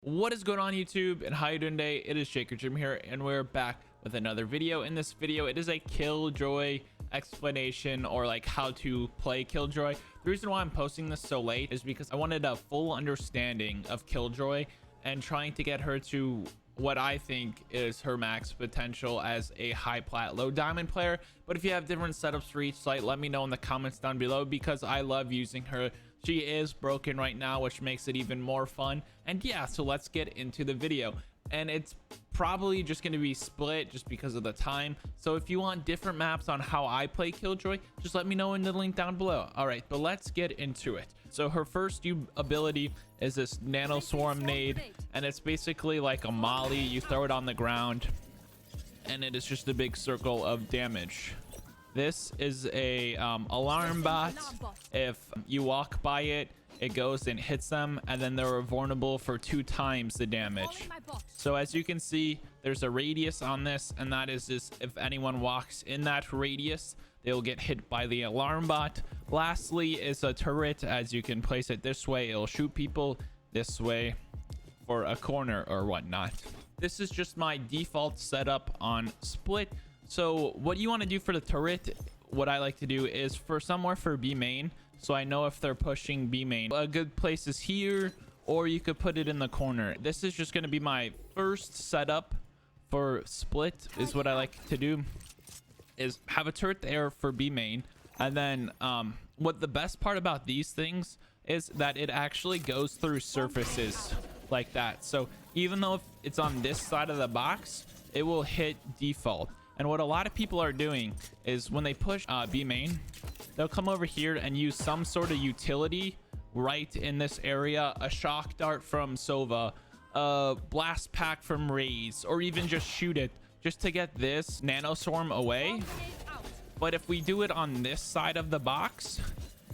What is going on YouTube and how you doing today? It is Jmmer here and we're back with another video. In this video it is a Killjoy explanation, or like how to play Killjoy. The reason why I'm posting this so late is because I wanted a full understanding of Killjoy and trying to get her to what I think is her max potential as a high plat low diamond player. But if you have different setups for each site, let me know in the comments down below, because I love using her. She is broken right now, which makes it even more fun. And yeah, so let's get into the video. And it's probably just going to be split just because of the time. So if you want different maps on how I play Killjoy, just let me know in the link down below. All right, but let's get into it. So her first ability is this nano swarm nade, and it's basically like a molly. You throw it on the ground and it is just a big circle of damage. This is a alarm bot. If you walk by it, it goes and hits them, and then they're vulnerable for 2 times the damage. So as you can see, there's a radius on this, and that is just if anyone walks in that radius, they'll get hit by the alarm bot. Lastly is a turret. As you can place it this way, it'll shoot people this way for a corner or whatnot. This is just my default setup on split. So what you want to do for the turret, what I like to do is for somewhere for B main, so I know if they're pushing B main. A good place is here, or you could put it in the corner. This is just going to be my first setup for split. Is what I like to do is have a turret there for B main, and then what the best part about these things is that it actually goes through surfaces like that. So even though if it's on this side of the box, it will hit default. And what a lot of people are doing is when they push B main, they'll come over here and use some sort of utility right in this area, a shock dart from Sova, a blast pack from Raze, or even just shoot it just to get this nano swarm away. But if we do it on this side of the box,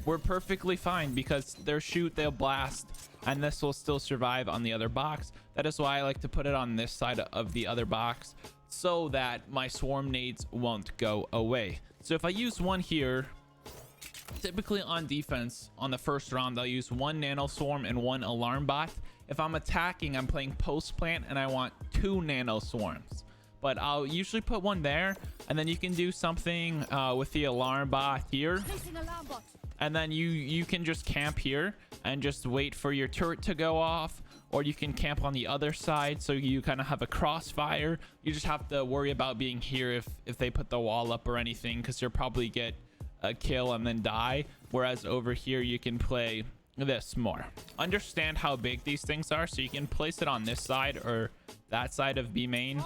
we're perfectly fine, because they'll shoot, they'll blast, and this will still survive on the other box. That is why I like to put it on this side of the other box, so that my swarm nades won't go away. So if I use one here, typically on defense on the first round, I'll use 1 nano swarm and 1 alarm bot. If I'm attacking, I'm playing post plant and I want 2 nano swarms, but I'll usually put 1 there, and then you can do something with the alarm bot here, and then you can just camp here and just wait for your turret to go off, or you can camp on the other side, so you kind of have a crossfire. You just have to worry about being here if they put the wall up or anything, because you'll probably get a kill and then die. Whereas over here you can play this more. Understand how big these things are, so you can place it on this side or that side of B main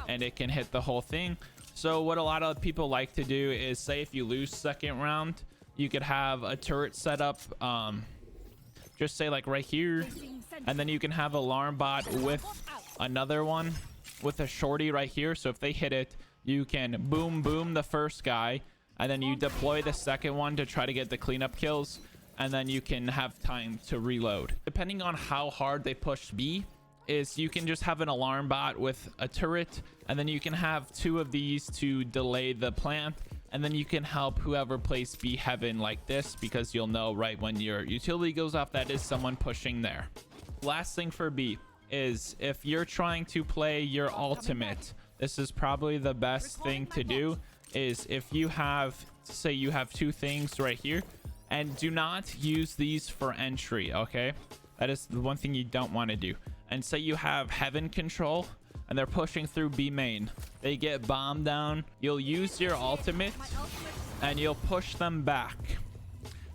and it can hit the whole thing. So what a lot of people like to do is, say if you lose second round, you could have a turret set up, just say like right here, and then you can have alarm bot with another one with a shorty right here. So if they hit it, you can boom the first guy, and then you deploy the second one to try to get the cleanup kills, and then you can have time to reload. Depending on how hard they push B, is you can just have an alarm bot with a turret, and then you can have 2 of these to delay the plant, and then you can help whoever plays B heaven like this, because you'll know right when your utility goes off that is someone pushing there. Last thing for B is if you're trying to play your ultimate, this is probably the best thing to do. Is if you have, say you have 2 things right here, and do not use these for entry, okay? That is the one thing you don't want to do. And say you have heaven control and they're pushing through B main, they get bombed down, you'll use your ultimate and you'll push them back.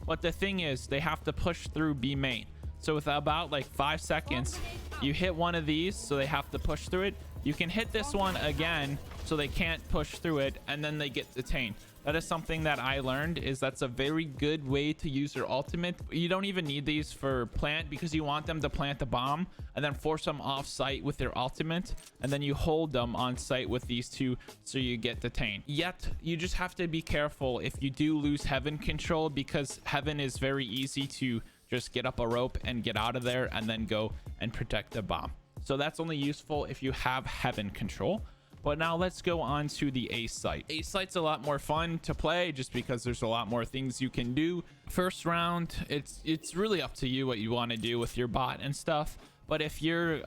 But the thing is, they have to push through B main. So with about like 5 seconds, you hit one of these, so they have to push through it. You can hit this one again, so they can't push through it, and then they get detained. That is something that I learned, is that's a very good way to use your ultimate. You don't even need these for plant, because you want them to plant the bomb and then force them off site with their ultimate, and then you hold them on site with these 2, so you get detained. Yet you just have to be careful if you do lose heaven control, because heaven is very easy to just get up a rope and get out of there and then go and protect the bomb. So that's only useful if you have heaven control. But now let's go on to the A site. A site's a lot more fun to play just because there's a lot more things you can do. First round, it's really up to you what you want to do with your bot and stuff. But if you're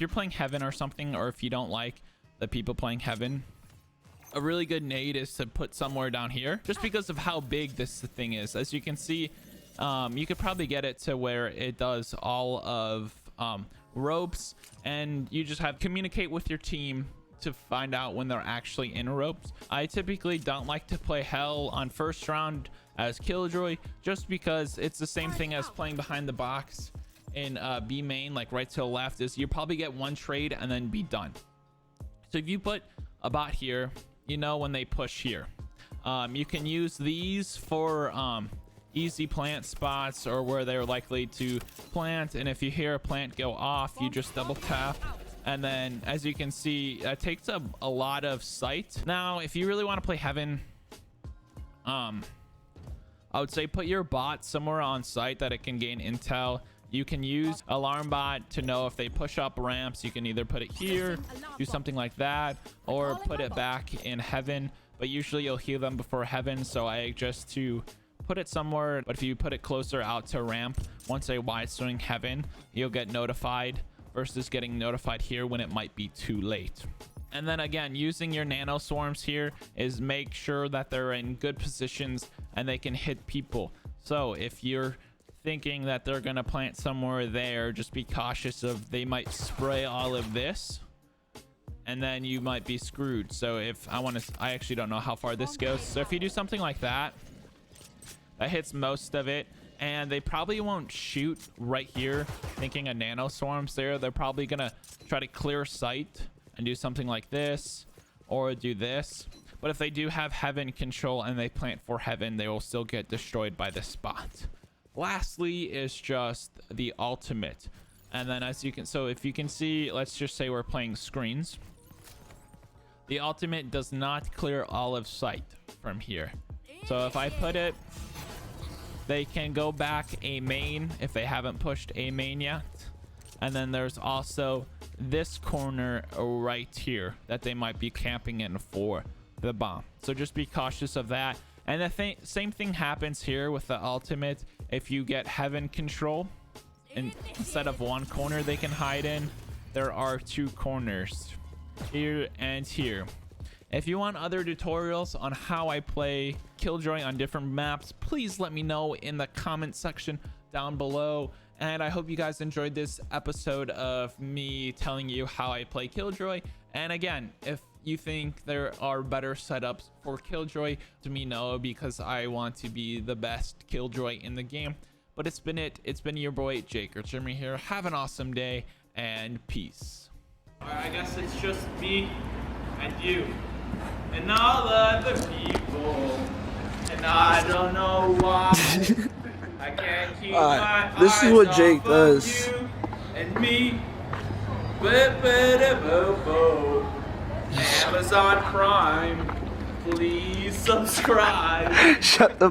playing Heaven or something, or if you don't like the people playing Heaven, a really good nade is to put somewhere down here, just because of how big this thing is. As you can see, you could probably get it to where it does all of ropes, and you just have to communicate with your team to find out when they're actually in ropes. I typically don't like to play Hell on first round as Killjoy, just because it's the same thing as playing behind the box in B main, like right to the left. Is you probably get one trade and then be done. So if you put a bot here, you know when they push here. You can use these for easy plant spots, or where they're likely to plant, and if you hear a plant go off, you just double tap, and then as you can see, it takes up a lot of sight. Now if you really want to play Heaven, I would say put your bot somewhere on site that it can gain intel. You can use alarm bot to know if they push up ramps. You can either put it here, do something like that, or put it back in Heaven, but usually you'll heal them before Heaven, so I just to put it somewhere. But if you put it closer out to ramp, once they wide swing Heaven, you'll get notified versus getting notified here when it might be too late. And then again, using your nano swarms here is make sure that they're in good positions and they can hit people. So if you're thinking that they're gonna plant somewhere there, just be cautious of they might spray all of this and then you might be screwed. So if I actually don't know how far this goes, so if you do something like that, that hits most of it, and they probably won't shoot right here thinking a nano swarm's there. They're probably gonna try to clear sight and do something like this or do this. But if they do have Heaven control and they plant for Heaven, they will still get destroyed by the spot. Lastly is just the ultimate. And then as you can, so if you can see, let's just say we're playing screens. The ultimate does not clear all of sight from here. So if I put it, they can go back A main if they haven't pushed A main yet. And then there's also this corner right here that they might be camping in for the bomb. So just be cautious of that. And the same thing happens here with the ultimate. If you get Heaven control, and instead of one corner they can hide in, there are two corners, here and here. If you want other tutorials on how I play Killjoy on different maps, please let me know in the comment section down below. And I hope you guys enjoyed this episode of me telling you how I play Killjoy. And again, if you think there are better setups for Killjoy, let me know, because I want to be the best Killjoy in the game. But it's been your boy Jmmer here. Have an awesome day and peace. I guess it's just me and you and all other people, and I don't know why I can't keep my this eyes is what Jake off does. of you and me. Amazon Prime, please subscribe. Shut the